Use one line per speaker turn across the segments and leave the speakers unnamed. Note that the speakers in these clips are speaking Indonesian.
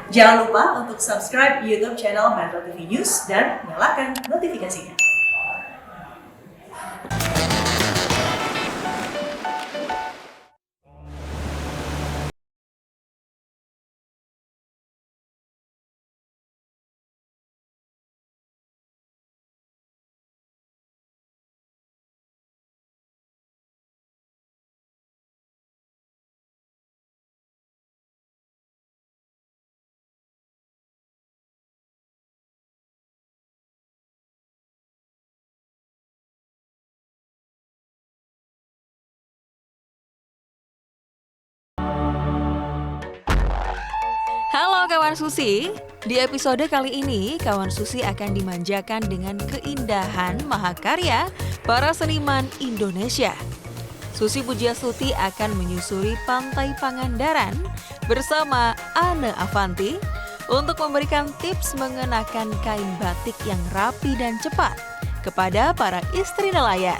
Jangan lupa untuk subscribe YouTube channel Metro TV News dan nyalakan notifikasinya.
Halo kawan Susi, di episode kali ini kawan Susi akan dimanjakan dengan keindahan mahakarya para seniman Indonesia. Susi Pujiastuti akan menyusuri Pantai Pangandaran bersama Anne Avanti untuk memberikan tips mengenakan kain batik yang rapi dan cepat kepada para istri nelayan.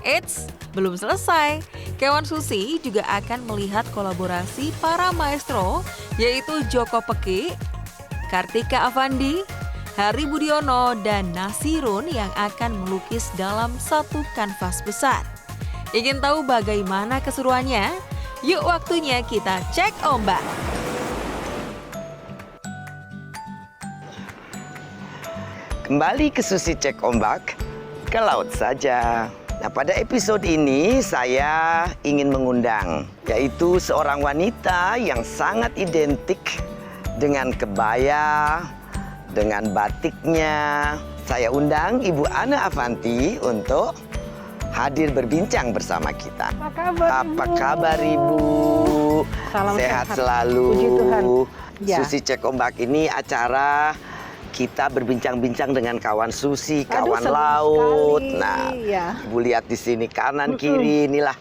Eits, belum selesai. Kawan Susi juga akan melihat kolaborasi para maestro yaitu Joko Peki, Kartika Avandi, Hari Budiono, dan Nasirun yang akan melukis dalam satu kanvas besar. Ingin tahu bagaimana keseruannya? Yuk waktunya kita cek ombak.
Kembali ke Susi Cek Ombak, ke laut saja. Nah, pada episode ini saya ingin mengundang, yaitu seorang wanita yang sangat identik dengan kebaya, dengan batiknya. Saya undang Ibu Anne Avanti untuk hadir berbincang bersama kita. Apa kabar Ibu?
Salam
sehat
sehat
selalu.
Puji Tuhan. Ya.
Susi Cek Ombak ini acara kita berbincang-bincang dengan kawan Susi, kawan laut.
Sekali.
Nah,
ya.
Ibu lihat di sini kanan kiri, inilah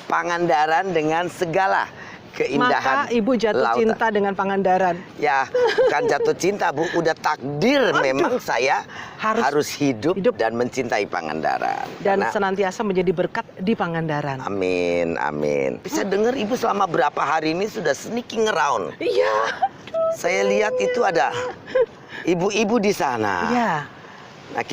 Pangandaran dengan segala keindahan.
Maka Ibu jatuh
lautan.
cinta dengan Pangandaran.
Ya, bukan jatuh cinta Bu, udah takdir memang saya harus hidup dan mencintai Pangandaran.
Dan
Karena,
senantiasa menjadi berkat di Pangandaran.
amin, amin. Saya dengar Ibu selama berapa hari ini sudah sneaking around.
Iya.
Saya lihat itu ada ibu-ibu di sana.
Iya.
Nah,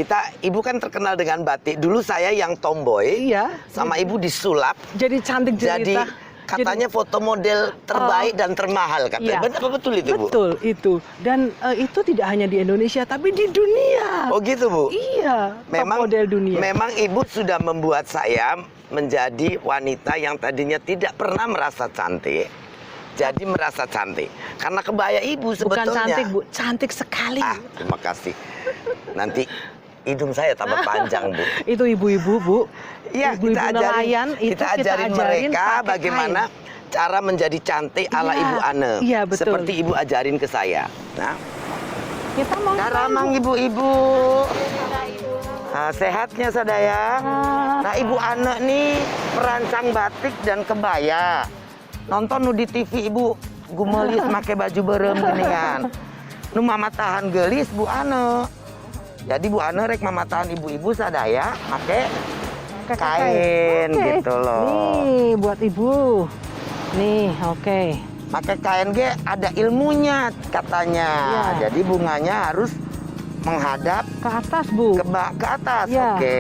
Ibu kan terkenal dengan batik. Dulu saya yang tomboy,
Iya.
sama Ibu disulap.
Jadi cantik
Jadi
jelita.
katanya foto model terbaik dan termahal katanya.
Iya.
Benar apa betul itu, Bu?
Betul itu. Dan itu tidak hanya di Indonesia, tapi di dunia.
Oh gitu, Bu?
Iya.
Memang
top model dunia.
Memang Ibu sudah membuat saya menjadi wanita yang tadinya tidak pernah merasa cantik. Jadi merasa cantik. Karena kebaya Ibu sebetulnya.
Bukan cantik, Bu. Cantik sekali.
Terima kasih. Nanti hidung saya tambah panjang, Bu.
Itu ibu-ibu, Bu.
Iya,
Ibu-ibu
kita
nelayan,
ajarin,
itu
kita ajarin mereka
pakai
bagaimana cara menjadi cantik ala
Iya,
Ibu Anne.
iya, betul.
Seperti Ibu ajarin ke saya. Nah,
Kita mau
karamang ibu-ibu. Nah, sehatnya sadaya. Nah, Ibu Anne nih perancang batik dan kebaya. Nonton nu di TV Ibu gumelis make baju berem gini kan. Nu mamatahan gelis Bu Anne. Jadi Bu Anne rek mamatahan ibu-ibu sadaya make kain
Oke.
gitu loh.
Nih buat ibu. Nih, oke.
Pakai kain ada ilmunya katanya.
Ya.
Jadi bunganya harus menghadap
Ke atas, Bu.
ke atas.
Ya.
Oke.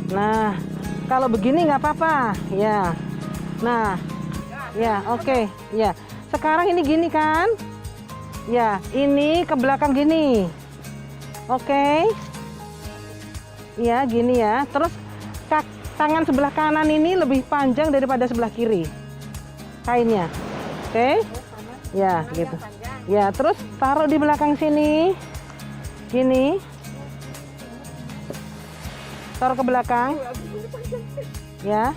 Nah, kalau begini nggak apa-apa. Ya. Nah, ya, oke. Ya. Sekarang ini gini kan? Ya, ini ke belakang gini. Oke. Ya, gini ya. Terus tangan sebelah kanan ini lebih panjang daripada sebelah kiri. Kainnya. Oke? Ya, gitu. Ya, terus taruh di belakang sini. Gini. Taruh ke belakang. Ya.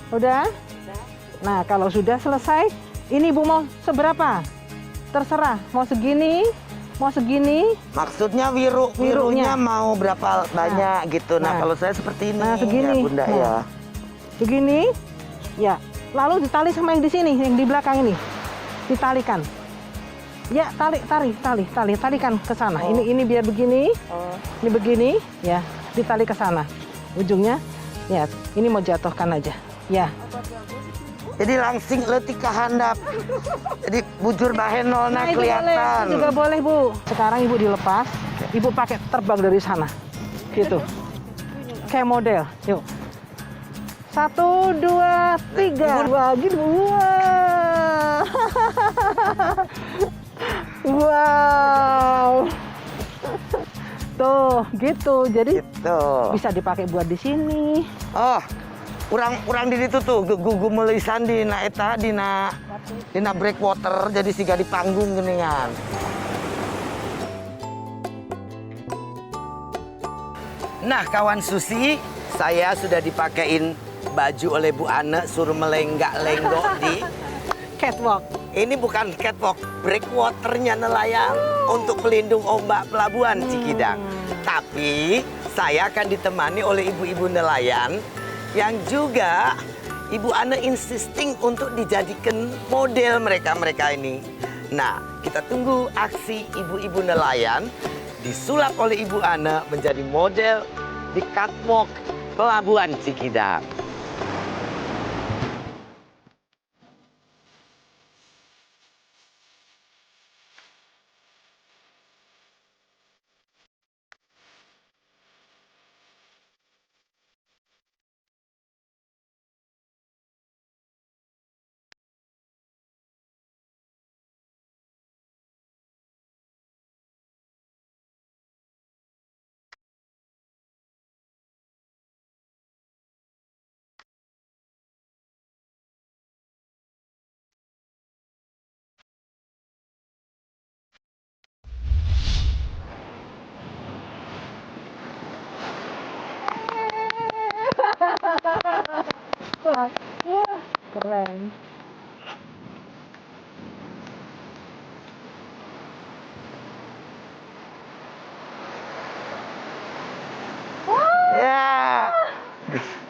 Udah? Nah, kalau sudah selesai, ini Ibu mau seberapa? Terserah, mau segini, mau segini.
Maksudnya wirunya mau berapa banyak gitu. Nah,
Nah.
kalau saya seperti ini
Segini.
ya Bunda
Nah.
ya.
Begini. Ya. Lalu ditali sama yang di sini, yang di belakang ini. Ditalikan. Ya, talikan ke sana. Ini biar begini. Ini begini, ya. Ditali ke sana. Ujungnya, ya. Ini mau jatuhkan aja. Ya.
Jadi langsing letik ke handap. Jadi bujur bahenolna
Itu boleh,
kelihatan.
itu juga boleh Bu. Sekarang Ibu dilepas, Ibu pakai terbang dari sana. Gitu. Kayak model, yuk. 1, 2, 3. Bagi dua. Wow. Tuh, gitu. Jadi
Gitu.
bisa dipakai buat di sini.
Oh, urang di ditu tuh gugu melisan dina eta dina breakwater jadi siga di panggung geuningan. Nah, kawan Susi, saya sudah dipakein baju oleh Bu Ane suruh melenggak-lenggok di
Catwalk.
ini bukan catwalk, breakwaternya nelayan untuk pelindung ombak pelabuhan Cikidang. Tapi saya akan ditemani oleh ibu-ibu nelayan yang juga Ibu Ane insisting untuk dijadikan model mereka ini. Nah, kita tunggu aksi ibu-ibu nelayan disulap oleh Ibu Ane menjadi model di catwalk pelabuhan Cikidang.
Keren.
Ya,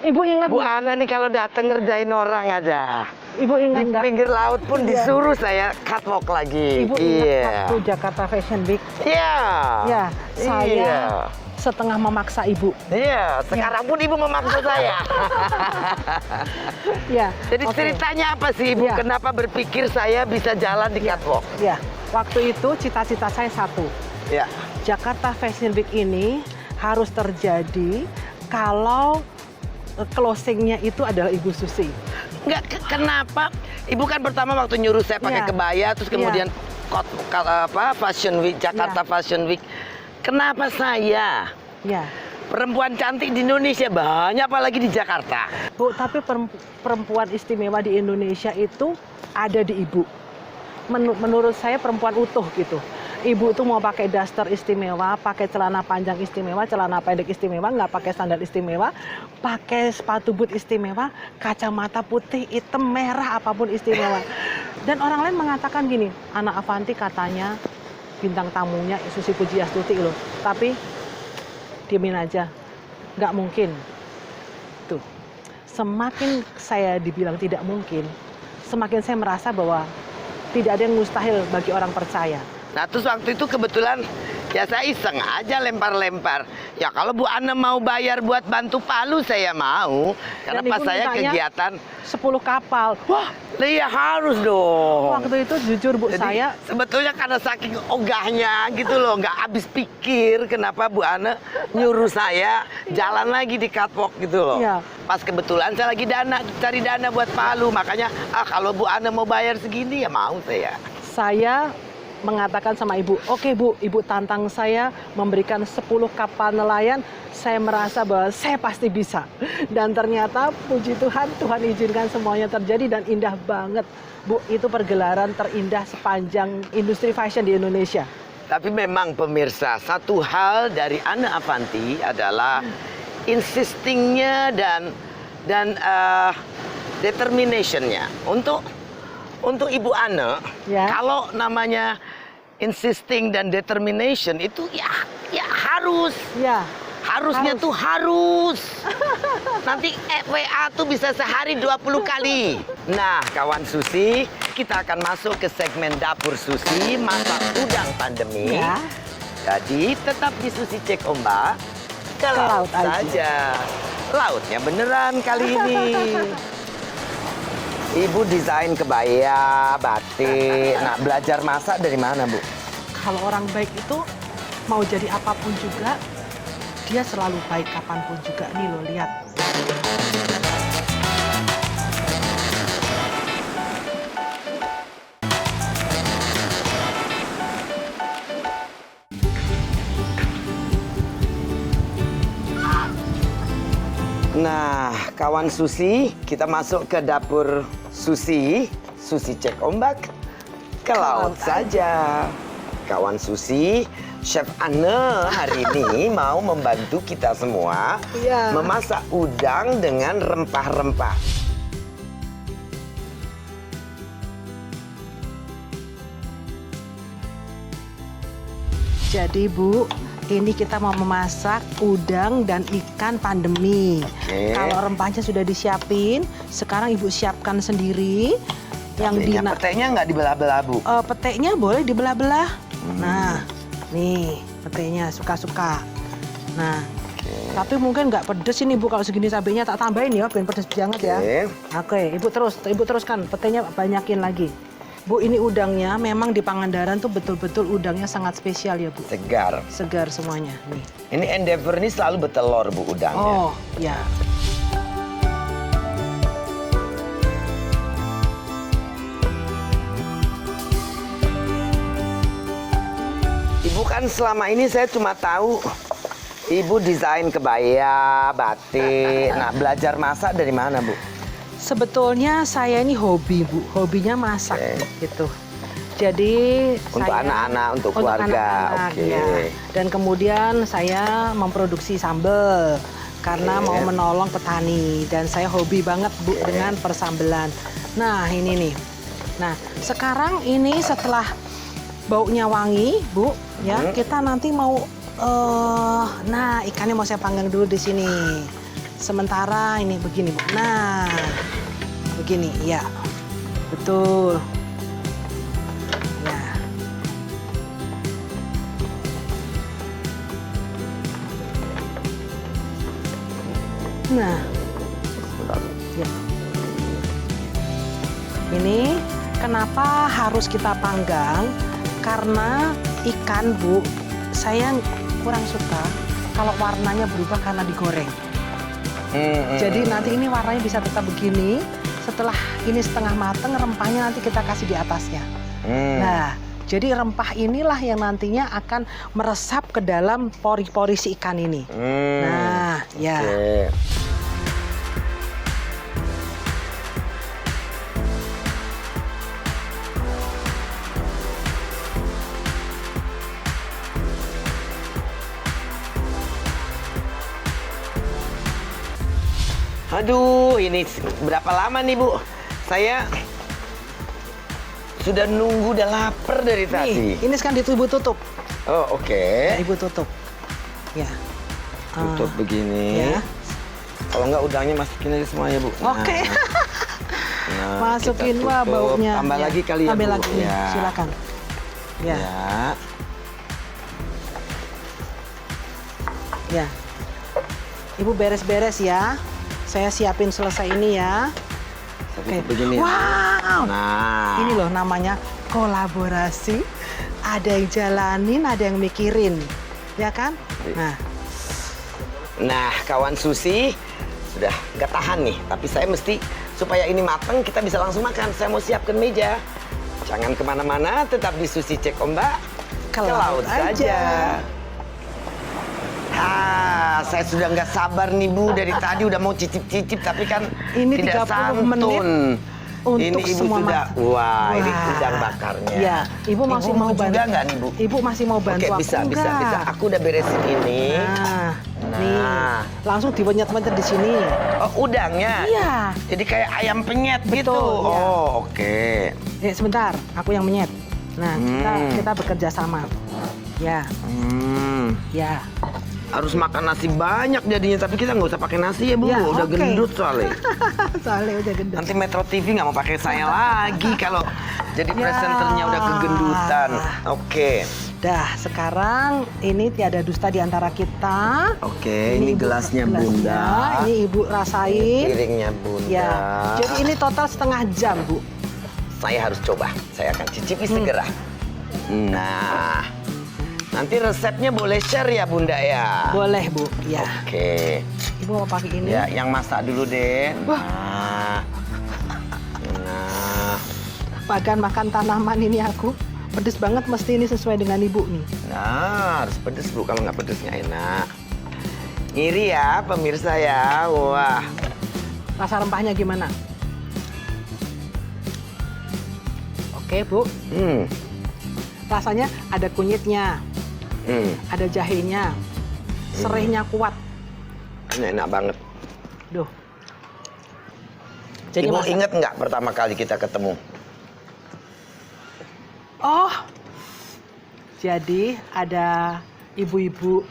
Ibu ingat
Bu
nggak?
Ane nih kalau datang ngerjain orang aja.
Ibu ingat
Di
nggak?
pinggir laut pun disuruh saya catwalk lagi.
Ibu ingat waktu Jakarta Fashion Week?
Iya.
Ya, saya
Iya.
setengah memaksa Ibu.
Iya, sekarang pun Ibu memaksa saya.
Ya.
Jadi
oke.
ceritanya apa sih Ibu?
Iya.
Kenapa berpikir saya bisa jalan di catwalk?
Ya, waktu itu cita-cita saya satu.
Ya.
Jakarta Fashion Week ini harus terjadi kalau closingnya itu adalah Ibu Susi.
Enggak, kenapa? Ibu kan pertama waktu nyuruh saya pakai
Iya.
kebaya, terus kemudian Fashion Week, Jakarta
Iya.
Fashion Week. Kenapa saya?
Ya,
Perempuan cantik di Indonesia banyak, apalagi di Jakarta.
Bu, tapi perempuan istimewa di Indonesia itu ada di Ibu. Menurut saya perempuan utuh gitu. Ibu tuh mau pakai daster istimewa, pakai celana panjang istimewa, celana pendek istimewa, nggak pakai sandal istimewa, pakai sepatu boot istimewa, kacamata putih, hitam, merah, apapun istimewa. Dan orang lain mengatakan gini, anak Avanti katanya bintang tamunya Susi Pujiastuti loh. Tapi diemin aja, nggak mungkin. Tuh, semakin saya dibilang tidak mungkin, semakin saya merasa bahwa tidak ada yang mustahil bagi orang percaya.
Nah, terus waktu itu kebetulan ya saya iseng aja lempar-lempar. Ya kalau Bu Ane mau bayar buat bantu Palu saya mau. Karena
Dan
pas
Ibu
saya
mintanya
kegiatan,
10 kapal.
wah, ya harus dong.
Waktu itu jujur Bu,
Jadi
saya
sebetulnya karena saking ogahnya gitu loh, nggak habis pikir kenapa Bu Ane nyuruh saya jalan lagi di catwalk gitu loh.
Iya.
Pas kebetulan saya lagi cari dana buat Palu, makanya kalau Bu Ane mau bayar segini ya mau saya.
mengatakan sama Ibu, oke Bu, Ibu tantang saya memberikan 10 kapal nelayan, saya merasa bahwa saya pasti bisa. Dan ternyata puji Tuhan, Tuhan izinkan semuanya terjadi dan indah banget. Bu, itu pergelaran terindah sepanjang industri fashion di Indonesia.
Tapi memang pemirsa, satu hal dari Ane Avanti adalah insistingnya dan determinationnya untuk Ibu Ane.
Ya.
Kalau namanya insisting dan determination itu ya harus.
Ya.
Harusnya
Harus.
tuh harus. Nanti WA tuh bisa sehari 20 kali. Nah, kawan Susi, kita akan masuk ke segmen Dapur Susi masak udang pandemi.
Ya.
Jadi tetap di Susi Cek Ombak ke laut
laut aja.
saja. Lautnya beneran kali ini. Ibu desain kebaya, batik. Nah, belajar masak dari mana, Bu?
Kalau orang baik itu mau jadi apapun juga, dia selalu baik kapanpun juga. Nih lo lihat.
Nah, kawan Susi, kita masuk ke dapur Susi. Susi cek ombak, ke laut saja. Kawan Susi, Chef Anne hari ini mau membantu kita semua
Iya.
memasak udang dengan rempah-rempah.
Jadi Bu, ini kita mau memasak udang dan ikan pandemi.
Oke.
Kalau rempahnya sudah disiapin, sekarang Ibu siapkan sendiri. Yang
Petenya nggak dibelah-belah, Bu?
peteknya boleh dibelah-belah. Nah, nih petenya suka-suka. Nah, tapi mungkin nggak pedes ini Bu, kalau segini cabenya tak tambahin ya, biar pedes banget ya. Oke, Ibu teruskan, petenya banyakin lagi. Bu, ini udangnya memang di Pangandaran tuh betul-betul udangnya sangat spesial ya Bu.
Segar.
Segar semuanya nih.
Ini Endeavor ini selalu bertelur, Bu, udangnya.
Oh, ya.
Ibu kan selama ini saya cuma tahu Ibu desain kebaya, batik. Nah, belajar masak dari mana, Bu?
Sebetulnya saya ini hobi Bu, hobinya masak gitu. Jadi
Untuk
saya-
anak-anak, untuk keluarga.
anak-anak,
Oke.
ya. Dan kemudian saya memproduksi sambal karena mau menolong petani dan saya hobi banget Bu dengan persambelan. Nah, ini nih. Nah, sekarang ini setelah baunya wangi, Bu, ya, kita nanti mau nah, ikannya mau saya panggang dulu di sini. Sementara ini begini, Bu. Nah, begini, ya. Betul. Ya. Nah, ya. Ini kenapa harus kita panggang? Karena ikan, Bu, saya kurang suka kalau warnanya berubah karena digoreng. Jadi nanti ini warnanya bisa tetap begini. Setelah ini setengah mateng, rempahnya nanti kita kasih di atasnya. Nah, jadi rempah inilah yang nantinya akan meresap ke dalam pori-pori si ikan ini. Nah, ya.
Oke. Aduh, ini berapa lama nih, Bu? Saya sudah nunggu, udah lapar dari tadi.
Nih, ini sekarang Ibu tutup.
Oh, oke.
Ibu tutup. Ya.
Tutup begini.
Ya.
Kalau nggak udangnya masukin aja semua ya, Bu.
Oke.
Nah,
Masukin,
kita
wah
tutup.
baunya.
Tambah
Ya.
lagi kali ya,
Tambah
Bu.
lagi,
Ya.
silakan. Ya. Ya. Ibu beres-beres ya. Saya siapin selesai ini ya. Oke.
Begini.
Wow.
Nah.
Ini loh namanya kolaborasi. Ada yang jalanin, ada yang mikirin. Ya kan?
Nah, kawan Susi sudah nggak tahan nih. Tapi saya mesti supaya ini matang kita bisa langsung makan. Saya mau siapkan meja. Jangan kemana-mana, tetap di Susi Cek Ombak.
Ke laut aja.
Saya sudah nggak sabar nih, Bu. Dari tadi udah mau cicip-cicip, tapi kan
Ini
tidak
30
santun.
menit untuk
ini Ibu
semua
sudah, wah, ini
Wah.
udang bakarnya.
Ya, Ibu masih mau
juga
bantu
nggak nih, Bu?
Ibu masih mau bantu
Oke,
aku
bisa.
enggak?
Aku udah beresin ini.
Nah,
Nah.
nih, langsung diwenyet-wenyet di sini.
Oh, udangnya?
Iya.
Jadi kayak ayam penyet gitu?
Betul, iya.
Oh, oke.
Sebentar, aku yang menyet. Nah, kita bekerja sama. Ya, ya.
Harus makan nasi banyak jadinya, tapi kita nggak usah pakai nasi ya, Bu.
Ya,
udah
oke.
gendut soalnya.
Soalnya udah gendut.
Nanti Metro TV nggak mau pakai saya lagi kalau jadi
Ya.
presenternya udah kegendutan. Oke.
Dah, sekarang ini tiada dusta di antara kita.
Oke, ini gelasnya Bunda.
Ini Ibu rasain.
Piringnya Bunda.
Ya, jadi ini total setengah jam, Bu.
Saya harus coba. Saya akan cicipi segera. Nah, nanti resepnya boleh share ya Bunda ya?
Boleh, Bu. Ya.
Oke.
Ibu mau pakai ini?
Ya, yang masak dulu deh.
Wah.
Nah.
Makan tanaman ini aku. Pedes banget, mesti ini sesuai dengan Ibu nih.
Nah, harus pedes Bu, kalau nggak pedes nggak enak. Iri ya pemirsa ya, wah.
Rasa rempahnya gimana? Oke, Bu. Rasanya ada kunyitnya, ada jahenya, serihnya kuat.
Ini enak banget.
Duh.
Ibu inget nggak pertama kali kita ketemu?
Oh, jadi ada ibu-ibu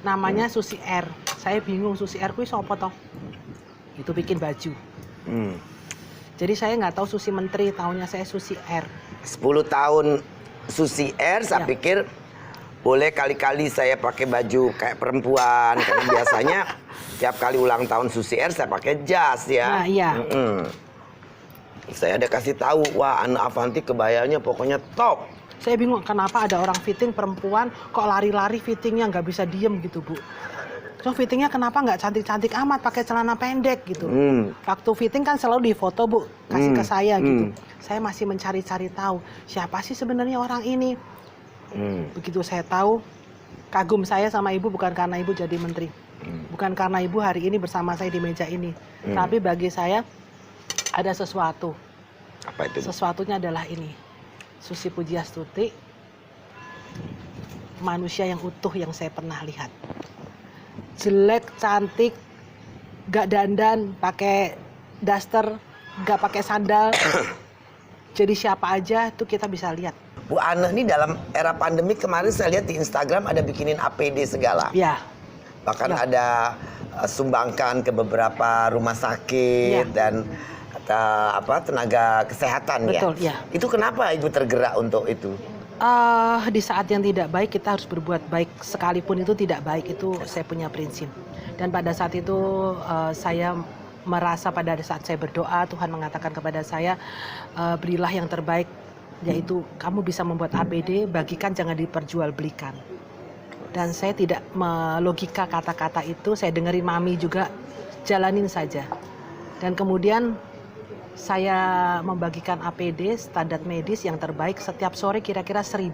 namanya Susi R. Saya bingung Susi R kuwi sapa toh? Itu bikin baju. Jadi saya nggak tahu Susi Menteri, taunya saya Susi R.
10 tahun Susi R, saya pikir boleh kali-kali saya pakai baju kayak perempuan. Karena biasanya tiap kali ulang tahun Susi R saya pakai jas ya.
Nah, iya.
Saya ada kasih tahu, wah Ana Avanti kebayanya pokoknya top.
Saya bingung kenapa ada orang fitting perempuan kok lari-lari fittingnya nggak bisa diem gitu, Bu. So fittingnya kenapa nggak cantik-cantik amat pakai celana pendek gitu. Waktu fitting kan selalu difoto, Bu, kasih ke saya gitu. Saya masih mencari-cari tahu siapa sih sebenarnya orang ini. Begitu saya tahu, kagum saya sama Ibu bukan karena Ibu jadi menteri. Bukan karena Ibu hari ini bersama saya di meja ini. Tapi bagi saya ada sesuatu.
Apa itu?
Sesuatunya adalah ini. Susi Pujiastuti, manusia yang utuh yang saya pernah lihat. Jelek, cantik, gak dandan, pakai daster, gak pakai sandal. Jadi siapa aja tuh kita bisa lihat.
Bu Ana ini dalam era pandemi kemarin saya lihat di Instagram ada bikinin APD segala.
Ya.
Bahkan ada sumbangkan ke beberapa rumah sakit dan tenaga kesehatan.
Betul,
ya. Itu kenapa Ibu tergerak untuk itu?
Di saat yang tidak baik kita harus berbuat baik, sekalipun itu tidak baik, itu saya punya prinsip. Dan pada saat itu saya merasa pada saat saya berdoa Tuhan mengatakan kepada saya, berilah yang terbaik, yaitu kamu bisa membuat APD, bagikan jangan diperjualbelikan. Dan saya tidak melogika kata-kata itu, saya dengerin Mami juga, jalanin saja. Dan kemudian saya membagikan APD standar medis yang terbaik setiap sore kira-kira 1.000.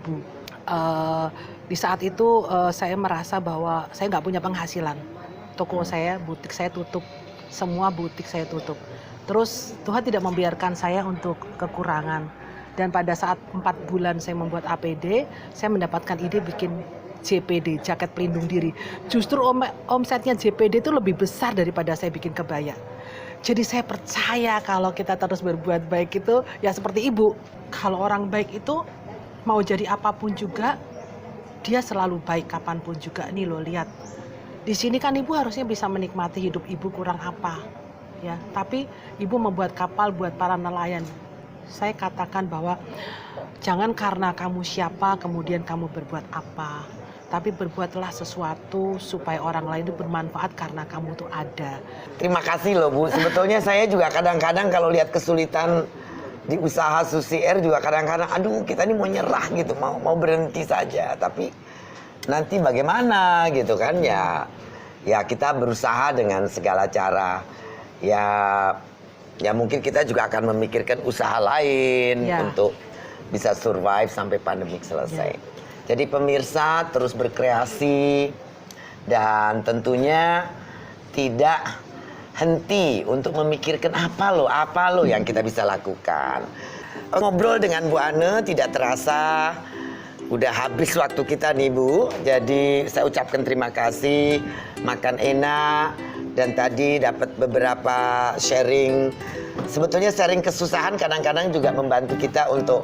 Di saat itu saya merasa bahwa saya nggak punya penghasilan. Toko saya, butik saya tutup, semua butik saya tutup. Terus Tuhan tidak membiarkan saya untuk kekurangan. Dan pada saat 4 bulan saya membuat APD, saya mendapatkan ide bikin JPD, jaket pelindung diri. Justru omsetnya JPD itu lebih besar daripada saya bikin kebaya. Jadi saya percaya kalau kita terus berbuat baik itu ya seperti Ibu. Kalau orang baik itu mau jadi apapun juga, dia selalu baik kapanpun juga. Nih loh, lihat. Di sini kan Ibu harusnya bisa menikmati hidup Ibu kurang apa. Ya, tapi Ibu membuat kapal buat para nelayan. Saya katakan bahwa jangan karena kamu siapa kemudian kamu berbuat apa. Tapi berbuatlah sesuatu supaya orang lain itu bermanfaat karena kamu tuh ada.
Terima kasih loh Bu. Sebetulnya saya juga kadang-kadang kalau lihat kesulitan di usaha Susi R juga kadang-kadang, aduh kita ini mau nyerah gitu, mau berhenti saja. Tapi nanti bagaimana gitu kan ya kita berusaha dengan segala cara. Ya mungkin kita juga akan memikirkan usaha lain untuk bisa survive sampai pandemik selesai. Jadi pemirsa terus berkreasi dan tentunya tidak henti untuk memikirkan apa loh yang kita bisa lakukan. Ngobrol dengan Bu Ana tidak terasa udah habis waktu kita nih Bu. Jadi saya ucapkan terima kasih, makan enak dan tadi dapat beberapa sharing. Sebetulnya sharing kesusahan kadang-kadang juga membantu kita untuk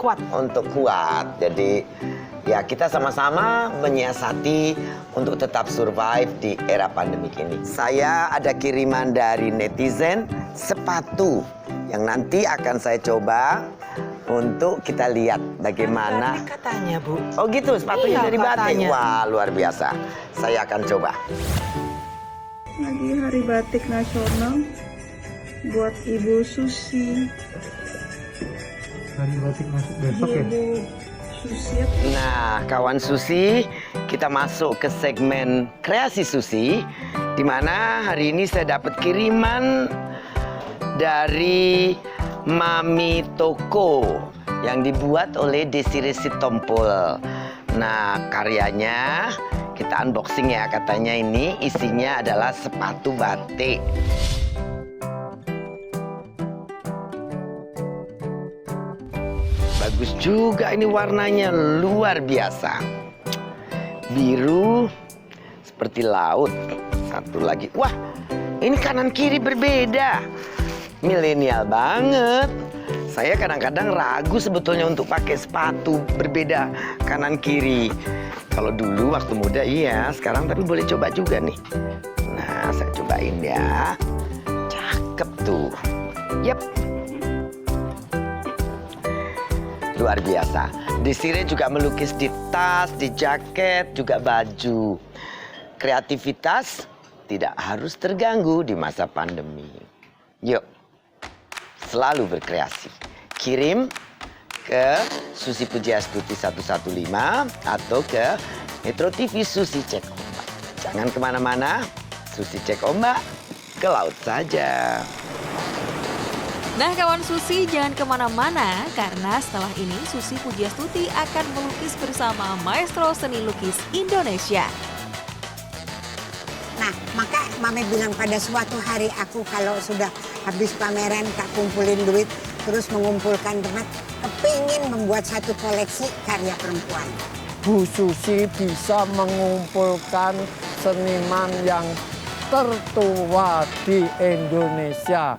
kuat. Jadi ya kita sama-sama menyiasati untuk tetap survive di era pandemik ini. Saya ada kiriman dari netizen sepatu yang nanti akan saya coba untuk kita lihat bagaimana.
Batik katanya, Bu.
Oh gitu, sepatunya
Iya,
dari batik.
katanya.
Wah, luar biasa. Saya akan coba.
Lagi Hari Batik Nasional buat Ibu Susi.
Hari batik masuk besok ya?
Ibu Susi.
Nah, kawan Susi, kita masuk ke segmen kreasi Susi, di mana hari ini saya dapat kiriman dari Mami Toko yang dibuat oleh Desiree Sitompul. Nah, karyanya kita unboxing ya. Katanya ini isinya adalah sepatu batik. Bagus juga ini, warnanya luar biasa. Biru seperti laut. Satu lagi. Wah, ini kanan kiri berbeda. Milenial banget. Saya kadang-kadang ragu sebetulnya untuk pakai sepatu berbeda kanan kiri. Kalau dulu waktu muda iya, sekarang tapi boleh coba juga nih. Nah, saya cobain ya. Cakep tuh. Yap. Luar biasa. Desiree juga melukis di tas, di jaket, juga baju. Kreativitas tidak harus terganggu di masa pandemi. Yuk, selalu berkreasi. Kirim ke Susi Pujiastuti 115 atau ke Metro TV Susi Cek Ombak. Jangan kemana-mana, Susi Cek Ombak ke laut saja.
Nah kawan Susi jangan kemana-mana karena setelah ini Susi Pujiastuti akan melukis bersama maestro seni lukis Indonesia.
Nah, maka Mami bilang pada suatu hari aku kalau sudah habis pameran tak kumpulin duit, terus mengumpulkan teman, kepingin membuat satu koleksi karya perempuan.
Bu Susi bisa mengumpulkan seniman yang tertua di Indonesia.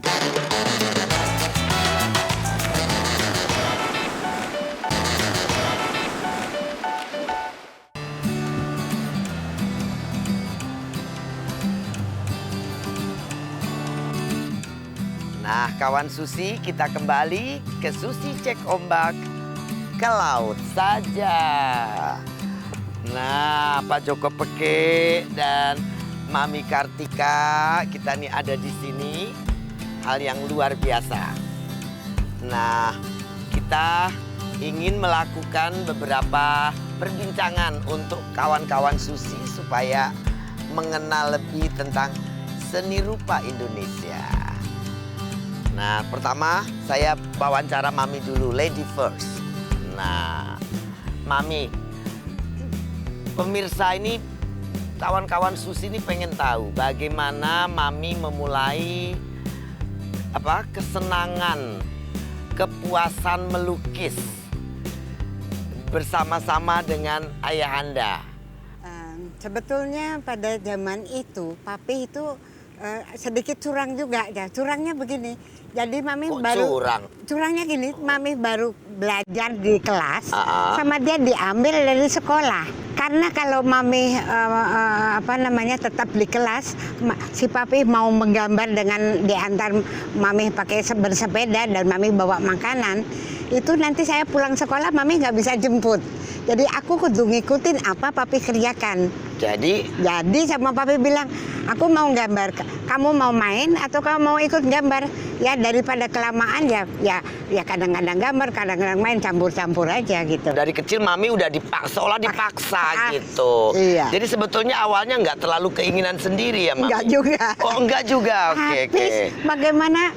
Nah, kawan Susi, kita kembali ke Susi Cek Ombak ke laut saja. Nah, Pak Joko Peke dan Mami Kartika, kita nih ada di sini. Hal yang luar biasa. Nah, kita ingin melakukan beberapa perbincangan untuk kawan-kawan Susi supaya mengenal lebih tentang seni rupa Indonesia. Nah, pertama saya wawancara Mami dulu, lady first. Nah, Mami, pemirsa ini, kawan-kawan Susi ini pengen tahu bagaimana Mami memulai kesenangan, kepuasan melukis bersama-sama dengan ayahanda.
Sebetulnya pada zaman itu, Papi itu sedikit curang juga ya. Curangnya begini. Jadi Mami curangnya gini, Mami baru belajar di kelas, sama dia diambil dari sekolah. Karena kalau Mami tetap di kelas, si Papi mau menggambar dengan diantar Mami pakai bersepeda dan Mami bawa makanan, itu nanti saya pulang sekolah Mami nggak bisa jemput. Jadi aku kudu ngikutin apa Papi kerjakan. Jadi sama Papi bilang, aku mau gambar, kamu mau main atau kamu mau ikut gambar? Ya daripada kelamaan ya kadang-kadang gambar, kadang-kadang main, campur-campur aja gitu.
Dari kecil Mami udah dipaksa gitu.
Iya.
Jadi sebetulnya awalnya nggak terlalu keinginan sendiri ya Mami?
Enggak juga.
Oh enggak juga, oke.
Bagaimana?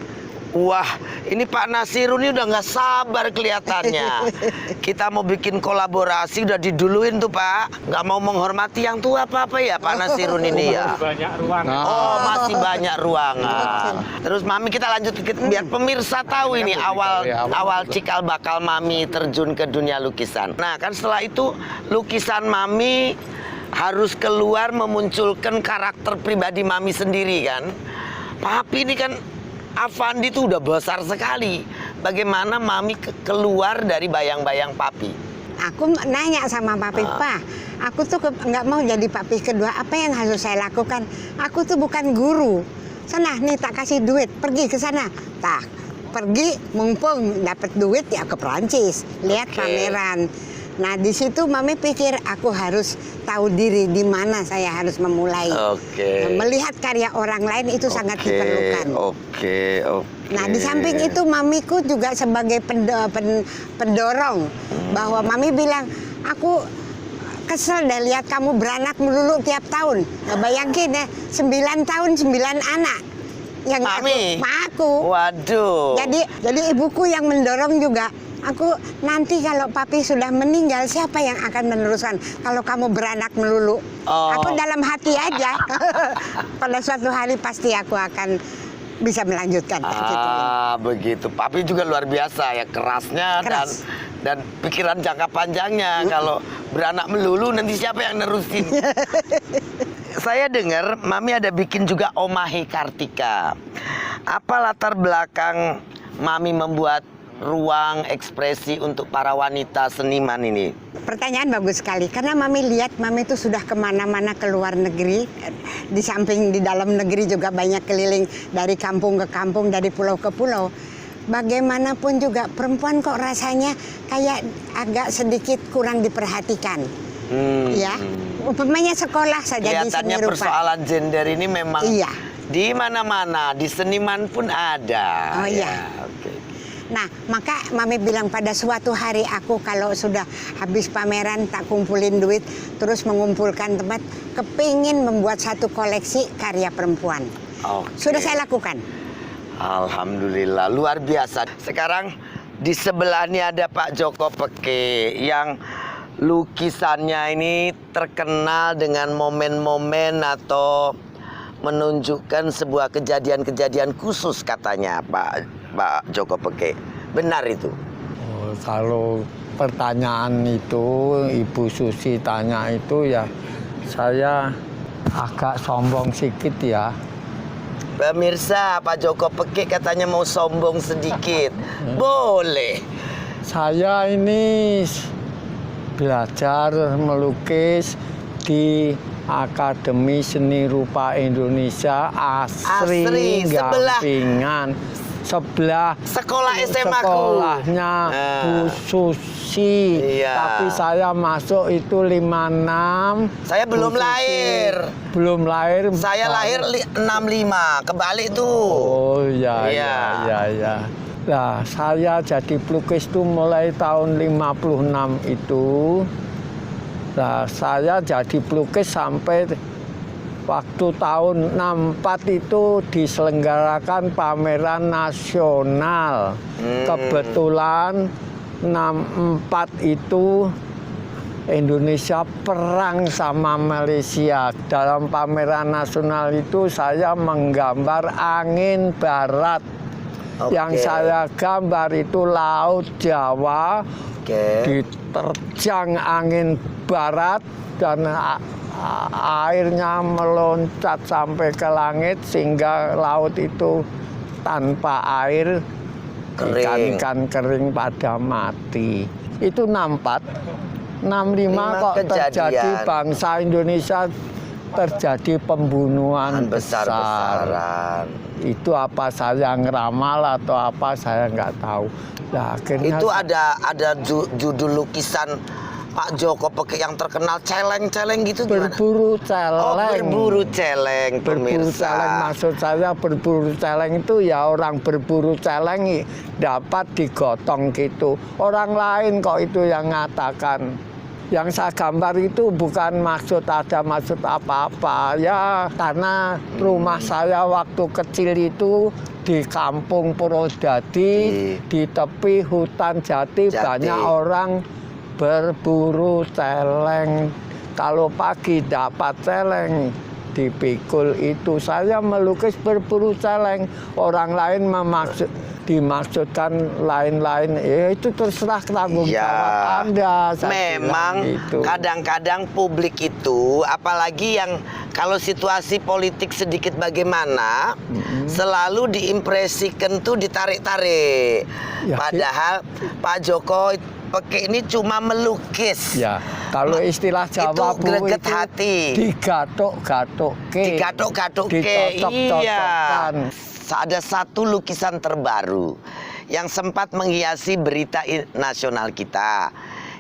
Wah, ini Pak Nasirun ini udah nggak sabar kelihatannya. Kita mau bikin kolaborasi, udah diduluin tuh Pak. Nggak mau menghormati yang tua apa ya Pak Nasirun ini ya?
Banyak ruangan.
Oh, masih banyak ruangan. Terus Mami kita lanjut biar pemirsa tahu ini awal cikal bakal Mami terjun ke dunia lukisan. Nah, kan setelah itu lukisan Mami harus keluar memunculkan karakter pribadi Mami sendiri kan. Papi ini kan Avandi itu udah besar sekali. Bagaimana Mami keluar dari bayang-bayang Papi?
Aku nanya sama Papi, Pak, aku tuh nggak mau jadi Papi kedua. Apa yang harus saya lakukan? Aku tuh bukan guru. Sana nih tak kasih duit, pergi ke sana. Tak pergi mumpung dapat duit ya ke Perancis, lihat
Oke.
pameran. Nah di situ Mami pikir aku harus tahu diri di mana saya harus memulai.
Oke.
Melihat karya orang lain itu sangat diperlukan.
Oke.
Nah di samping itu Mamiku juga sebagai pendorong bahwa Mami bilang aku kesel deh lihat kamu beranak melulu tiap tahun. Nah, bayangin ya 9 tahun 9 anak yang
Mami?
aku.
Waduh.
Jadi ibuku yang mendorong juga. Aku nanti kalau papi sudah meninggal siapa yang akan meneruskan kalau kamu beranak melulu?
Oh.
Aku dalam hati aja. Pada suatu hari pasti aku akan bisa melanjutkan. Gitu.
Begitu. Papi juga luar biasa ya, kerasnya
Keras.
dan pikiran jangka panjangnya. Kalau beranak melulu nanti siapa yang nerusin? Saya dengar Mami ada bikin juga Omahe Kartika. Apa latar belakang Mami membuat ruang ekspresi untuk para wanita seniman ini?
Pertanyaan bagus sekali karena Mami lihat Mami itu sudah kemana-mana ke luar negeri, di samping di dalam negeri juga banyak keliling dari kampung ke kampung, dari pulau ke pulau. Bagaimanapun juga perempuan kok rasanya kayak agak sedikit kurang diperhatikan. Ya, umpamanya sekolah saja di seni
Kelihatannya
rupa.
persoalan gender ini memang
Iya.
di mana-mana, di seniman pun ada.
Oh, iya.
Ya, oke.
Nah, maka Mami bilang pada suatu hari aku kalau sudah habis pameran tak kumpulin duit, terus mengumpulkan tempat, kepingin membuat satu koleksi karya perempuan.
Oke.
Sudah saya lakukan.
Alhamdulillah, luar biasa. Sekarang di sebelah ini ada Pak Joko Peke yang lukisannya ini terkenal dengan momen-momen atau menunjukkan sebuah kejadian-kejadian khusus katanya Pak Joko Peke. Benar itu?
Oh, kalau pertanyaan itu Ibu Susi tanya itu ya saya agak sombong sedikit ya.
Pemirsa, Pak Joko Peke katanya mau sombong sedikit. Boleh.
Saya ini belajar melukis di Akademi Seni Rupa Indonesia Asri
sebelah.
Gampingan. Sebelah
Sekolah SMA ku.
sekolahnya Bu Susi.
Iya.
Tapi saya masuk itu 56.
Saya belum
Bu Susi
lahir.
Belum lahir.
Saya lahir 65, kebalik tuh.
Oh iya,
Iya.
iya. Nah, saya jadi pelukis itu mulai tahun 56 itu. Nah, saya jadi pelukis sampai waktu tahun 64 itu diselenggarakan pameran nasional. Kebetulan 64 itu Indonesia perang sama Malaysia. Dalam pameran nasional itu saya menggambar angin barat.
Oke.
Yang saya gambar itu Laut Jawa, diterjang angin barat dan airnya meloncat sampai ke langit sehingga laut itu tanpa air, ikan-ikan kering pada mati. Itu 64. 65 kok terjadi bangsa Indonesia terjadi pembunuhan
besar-besaran.
Itu apa saya ngeramal atau apa saya nggak tahu. Nah, akhirnya
Itu ada judul lukisan Pak Joko Peke yang terkenal celeng-celeng gitu gimana?
berburu celeng.
Oh, berburu celeng,
Berburu
pemirsa.
celeng, maksud saya berburu celeng itu ya orang berburu celeng dapat digotong gitu. Orang lain kok itu yang ngatakan. Yang saya gambar itu bukan ada maksud apa-apa ya, karena rumah saya waktu kecil itu di kampung Purwodadi, di tepi hutan jati. Banyak orang berburu celeng. Kalau pagi dapat celeng dipikul itu. Saya melukis berburu celeng. Orang lain dimaksudkan lain-lain, ya itu terserah tanggung jawab Anda.
Memang
gitu.
kadang-kadang publik itu, apalagi yang kalau situasi politik sedikit bagaimana, selalu diimpresikan tuh ditarik-tarik.
Ya,
Padahal Pak Joko Peke ini cuma melukis.
Ya, kalau istilah Jawa
itu greget hati.
digatuk-gatuke.
Digatuk-gatuke,
Dicocok-cocokkan.
iya. ada satu lukisan terbaru yang sempat menghiasi berita nasional kita,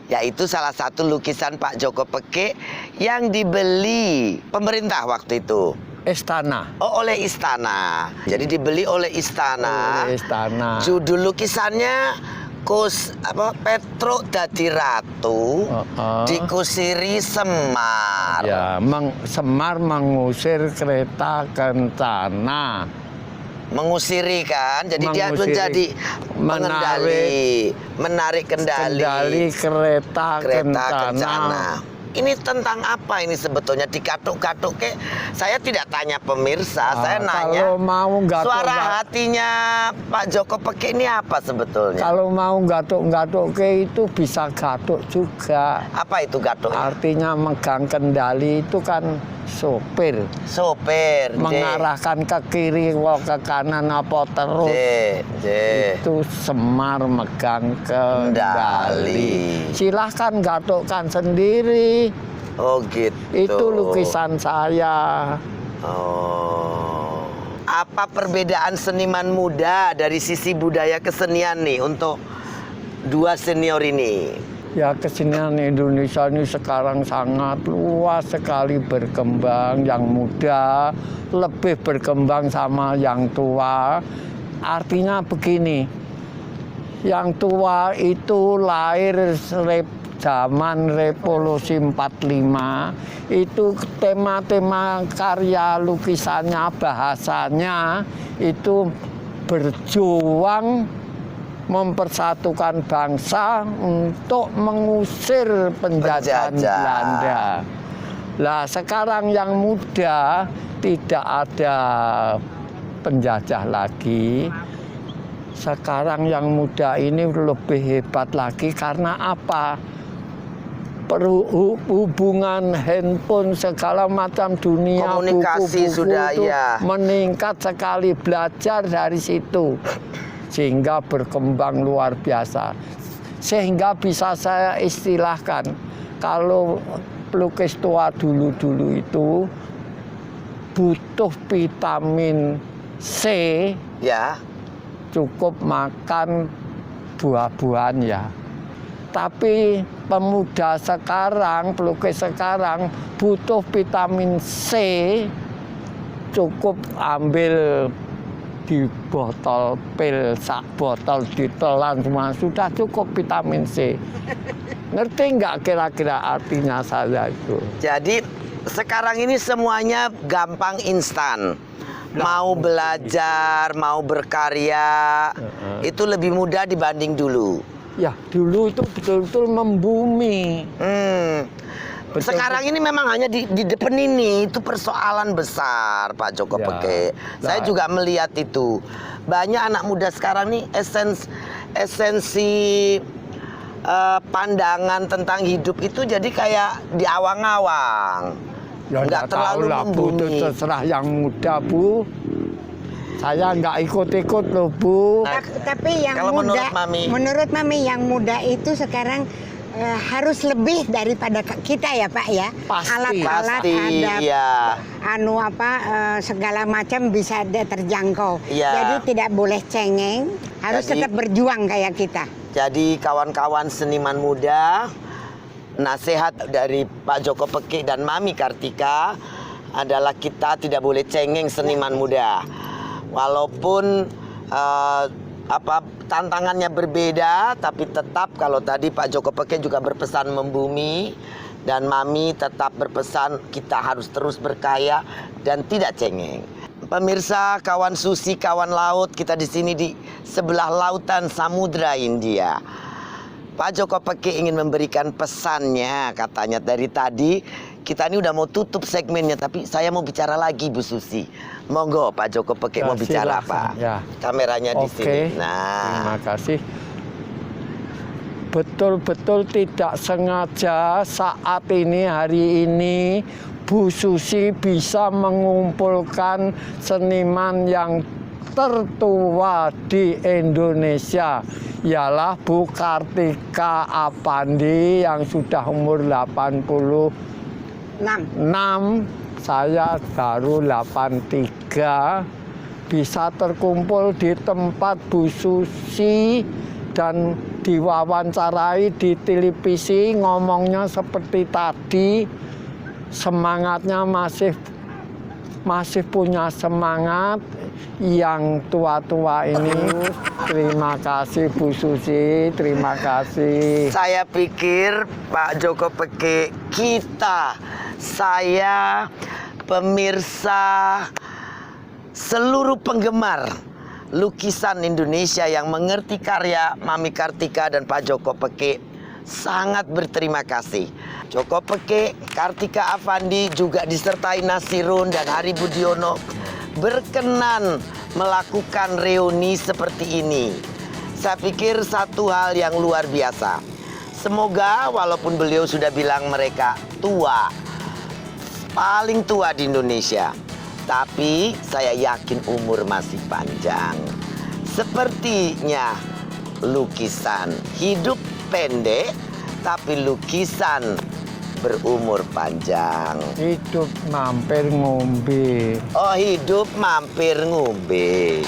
yaitu salah satu lukisan Pak Joko Peke yang dibeli pemerintah waktu itu.
Istana.
Oh, oleh istana. Jadi dibeli oleh istana.
Oleh istana.
Judul lukisannya Petro dadi ratu dikusiri Semar.
Ya, Semar mengusir kereta kencana.
Mengusiri kan, jadi dia menjadi menarik kendali
kereta kencana.
Ini tentang apa ini sebetulnya? Dikatuk-katuk ke? Saya tidak tanya pemirsa, saya nanya.
Kalau mau
suara hatinya Pak Joko Peke ini apa sebetulnya?
Kalau mau gatuk-gatuk ke itu bisa gatuk juga.
Apa itu gatuk?
Artinya megang kendali itu kan sopir.
Sopir.
Mengarahkan ke kiri, ke kanan apa terus. Itu Semar megang kendali. Silahkan gatukkan sendiri.
Oh gitu.
Itu lukisan saya.
Oh. Apa perbedaan seniman muda dari sisi budaya kesenian nih untuk dua senior ini?
Ya, kesenian Indonesia ini sekarang sangat luas sekali berkembang. Yang muda lebih berkembang sama yang tua. Artinya begini, yang tua itu lahir zaman revolusi 45, itu tema-tema karya lukisannya, bahasanya itu berjuang mempersatukan bangsa untuk mengusir penjajahan Belanda. Lah sekarang yang muda tidak ada penjajah lagi. Sekarang yang muda ini lebih hebat lagi karena apa? Hubungan handphone segala macam dunia
komunikasi
buku-buku
sudah
itu
ya
meningkat sekali, belajar dari situ sehingga berkembang luar biasa, sehingga bisa saya istilahkan kalau pelukis tua dulu itu butuh vitamin C
ya,
cukup makan buah-buahan ya. Tapi pemuda sekarang, pelukis sekarang butuh vitamin C, cukup ambil di botol pil, sak botol ditelan semua, sudah cukup vitamin C. Ngerti nggak kira-kira artinya saya itu?
Jadi sekarang ini semuanya gampang instan. Mau belajar, mau berkarya, itu lebih mudah dibanding dulu.
Ya, dulu itu betul-betul membumi.
Sekarang ini memang hanya di depan ini, itu persoalan besar Pak Joko Peke. Saya juga melihat itu. Banyak anak muda sekarang nih esensi pandangan tentang hidup itu jadi kayak diawang-awang.
Ya
nggak terlalu membumi.
Bu, terserah yang muda, Bu. Saya nggak ikut-ikut loh, Bu.
Nah,
tapi yang
kalau
muda,
menurut
Mami yang muda itu sekarang harus lebih daripada kita ya Pak ya. Alat-alat ada,
ya.
segala macam bisa terjangkau.
Ya.
Jadi tidak boleh cengeng, harus tetap berjuang kayak kita.
Jadi kawan-kawan seniman muda, nasihat dari Pak Joko Peke dan Mami Kartika adalah kita tidak boleh cengeng seniman muda. Walaupun tantangannya berbeda, tapi tetap kalau tadi Pak Joko Peke juga berpesan membumi dan Mami tetap berpesan kita harus terus berkarya dan tidak cengeng. Pemirsa, kawan Susi, kawan laut, kita di sini di sebelah lautan Samudra Hindia. Pak Joko Peke ingin memberikan pesannya, katanya dari tadi. Kita ini udah mau tutup segmennya, tapi saya mau bicara lagi Bu Susi. Monggo Pak Joko Peke mau bicara apa?
Ya.
Kameranya di sini. Nah,
terima kasih. Betul-betul tidak sengaja saat ini, hari ini, Bu Susi bisa mengumpulkan seniman yang tertua di Indonesia, ialah Bu Kartika Apandi yang sudah umur 86. Saya baru 83. bisa terkumpul di tempat Bu Susi dan diwawancarai di televisi, ngomongnya seperti tadi, semangatnya masih punya semangat. Yang tua-tua ini, terima kasih Bu Susi, terima kasih.
Saya pikir Pak Joko Peke, kita, saya, pemirsa, seluruh penggemar lukisan Indonesia yang mengerti karya Mami Kartika dan Pak Joko Peke sangat berterima kasih. Joko Peke, Kartika Affandi juga disertai Nasirun dan Hari Budiono berkenan melakukan reuni seperti ini. Saya pikir satu hal yang luar biasa. Semoga walaupun beliau sudah bilang mereka tua, paling tua di Indonesia, tapi saya yakin umur masih panjang. Sepertinya lukisan hidup pendek, tapi lukisan berumur panjang.
Hidup mampir ngombe.
Oh, hidup mampir ngombe.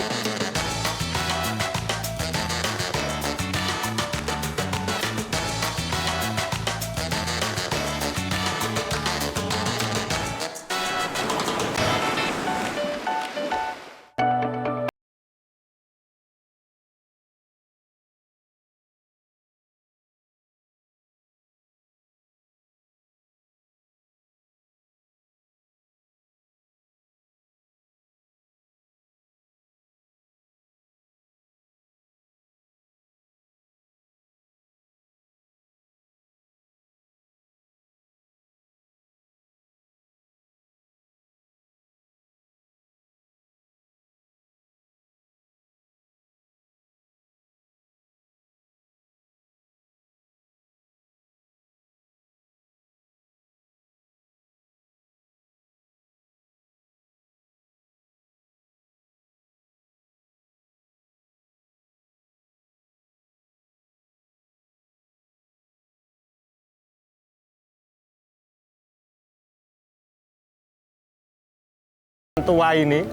Tua ini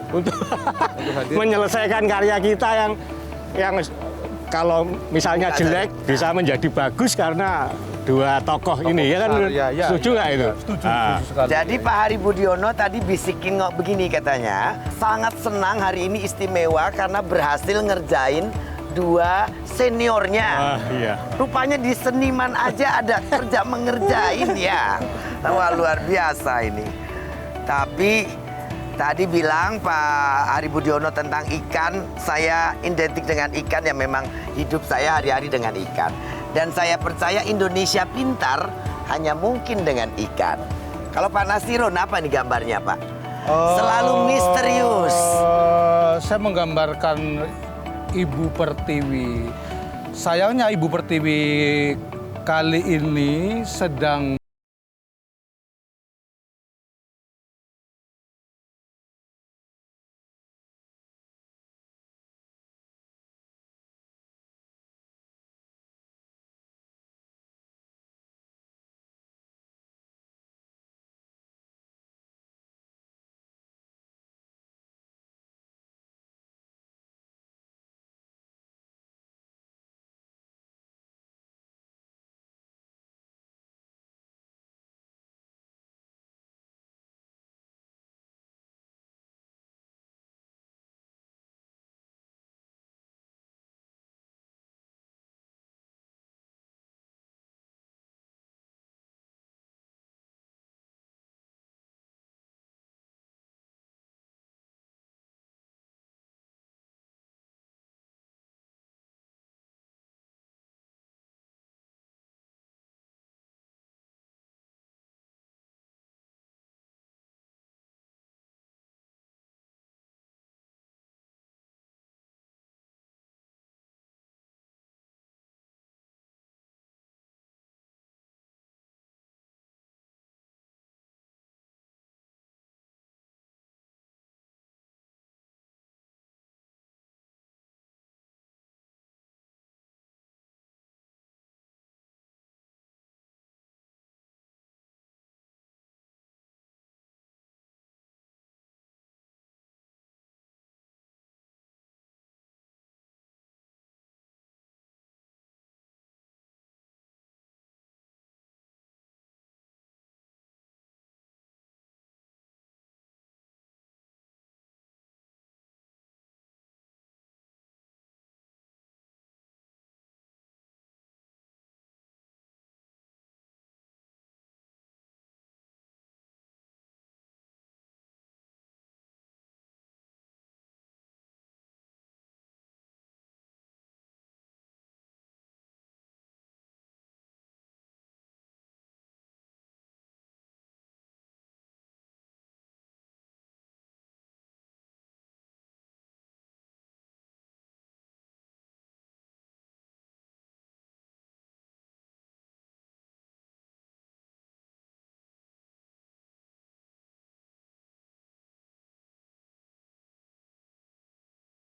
untuk menyelesaikan karya kita yang kalau misalnya jelek bisa menjadi bagus karena dua tokoh ini ya kan, setuju nggak itu?
Setuju sekali.
Jadi Pak Hari Budiono tadi bisikin kok begini katanya, sangat senang hari ini istimewa karena berhasil ngerjain dua seniornya.
Iya.
Rupanya di seniman aja ada kerja mengerjain ya. Wah, luar biasa ini. Tapi tadi bilang Pak Hari Budiono tentang ikan, saya identik dengan ikan yang memang hidup saya hari-hari dengan ikan. Dan saya percaya Indonesia pintar hanya mungkin dengan ikan. Kalau Pak Nasirun, apa nih gambarnya Pak? Selalu misterius.
Saya menggambarkan Ibu Pertiwi. Sayangnya Ibu Pertiwi kali ini sedang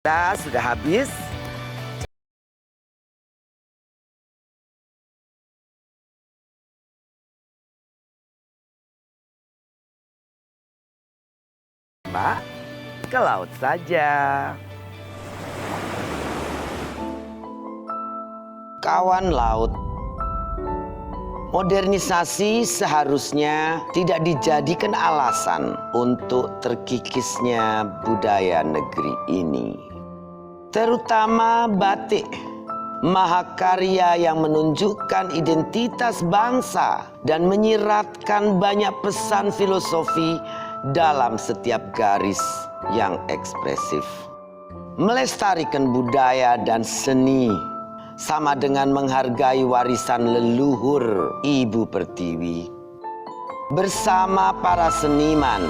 Kita sudah habis. Pak, ke laut saja. Kawan laut, modernisasi seharusnya tidak dijadikan alasan untuk terkikisnya budaya negeri ini. Terutama batik, mahakarya yang menunjukkan identitas bangsa dan menyiratkan banyak pesan filosofi dalam setiap garis yang ekspresif. Melestarikan budaya dan seni sama dengan menghargai warisan leluhur Ibu Pertiwi. Bersama para seniman,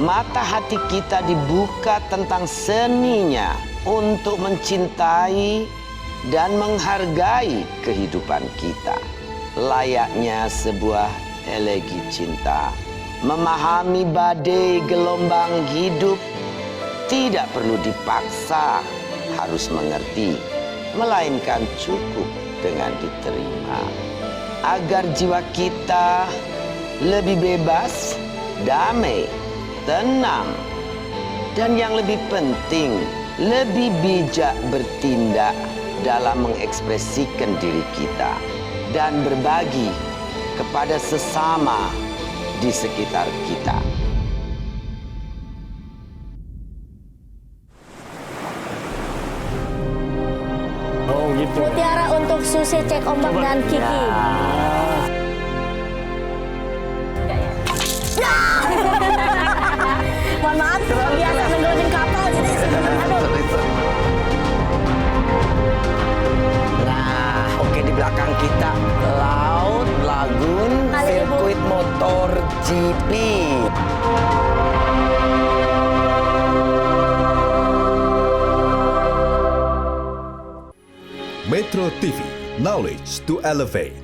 mata hati kita dibuka tentang seninya untuk mencintai dan menghargai kehidupan kita. Layaknya sebuah elegi cinta, memahami badai gelombang hidup tidak perlu dipaksa harus mengerti, melainkan cukup dengan diterima. Agar jiwa kita lebih bebas, damai, tenang, dan yang lebih penting, lebih bijak bertindak dalam mengekspresikan diri kita dan berbagi kepada sesama di sekitar kita.
Oh gitu.
Mutiara untuk Susi, Cek Ombak, dan Kiki. Mohon maaf, biasa nenggelutin kapal jadi. Aduh.
Nah, oke, di belakang kita laut, lagun, sirkuit motor GP.
Metro TV, knowledge to elevate.